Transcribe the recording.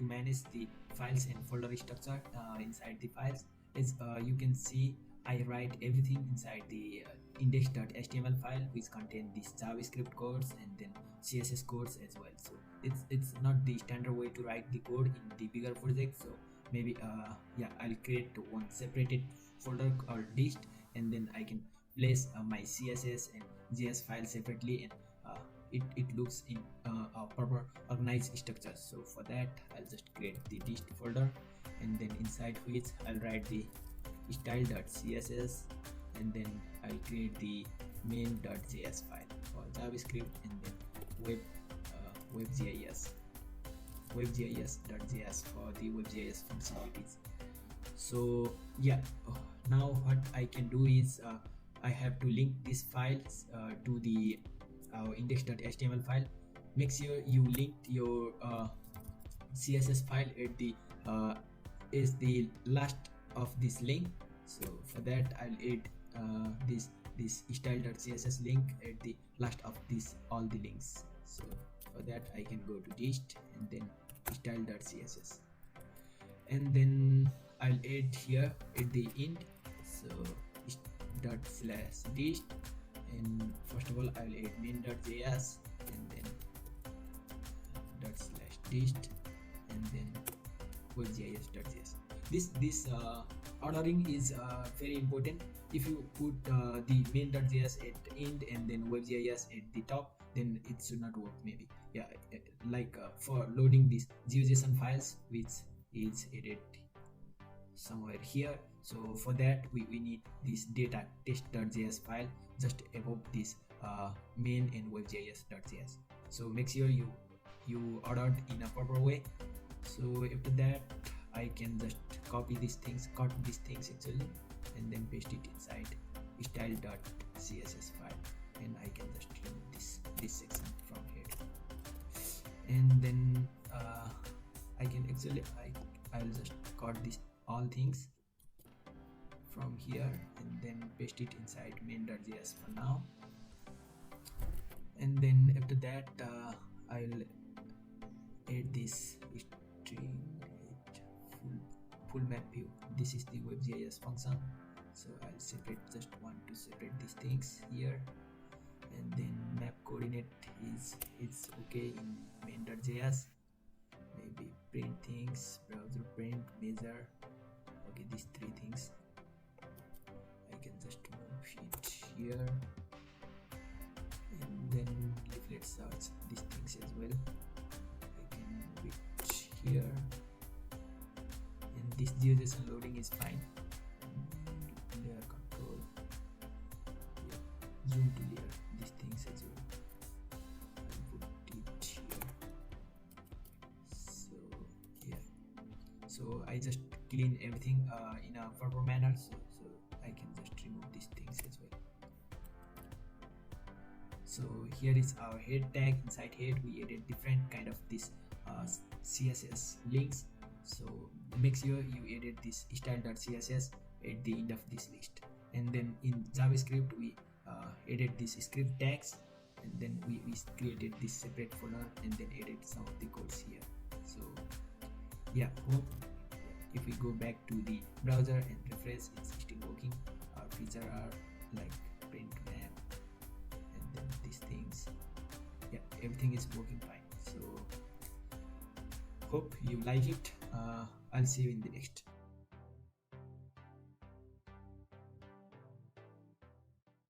to manage the files and folder structure inside the files. As you can see, I write everything inside the index.html file, which contain these JavaScript codes and then CSS codes as well. So it's not the standard way to write the code in the bigger project. So maybe yeah, I'll create one separated folder called dist, and then I can place my CSS and JS file separately, and it looks in a proper organized structure. So for that, I'll just create the dist folder, and then inside which I'll write the style.css, and then I'll create the main.js file for JavaScript, and then webgis.js for the WebGis functionalities. So yeah, now what I can do is I have to link these files to the index.html file. Make sure you link your CSS file at the is the last of this link. So for that, I'll add this style.css link at the last of this all the links. So for that, I can go to dist and then style.css, and then I'll add here at the end, so ./dist, and first of all I'll add main.js, and then ./dist, and then webgis.js. This ordering is very important. If you put the main.js at the end and then webgis at the top, then it should not work. Maybe, yeah, like for loading these GeoJSON files, which is added somewhere here. So for that, we need this data test.js file just above this main and webgis.js. So make sure you ordered in a proper way. So after that, I can just copy these things, cut these things actually, and then paste it inside style.css file, and I can just remove this section from here, and then I can actually I'll just cut this all things from here and then paste it inside main.js for now. And then after that, I'll add this string full map view. This is the webgis function, so I'll separate, just want to separate these things here. And then map coordinate is it's okay in main.js. Maybe print things, browser print, measure, okay, these three things. I can just move it here, and then leaflet search, these things as well. I can move it here, and this GeoJSON loading is fine. Layer control, yeah, zoom to layer, these things as well. I'll put it here. So yeah, so I just clean everything in a proper manner, so I can just remove these things as well. So here is our head tag. Inside head, we added different kind of this CSS links. So make sure you added this style.css at the end of this list. And then in JavaScript, we added this script tags, and then we created this separate folder and then added some of the codes here. So yeah, hope if we go back to the browser and refresh, it's still working. Our features are like print map and then these things. Yeah, everything is working fine. So hope you like it. I'll see you in the next.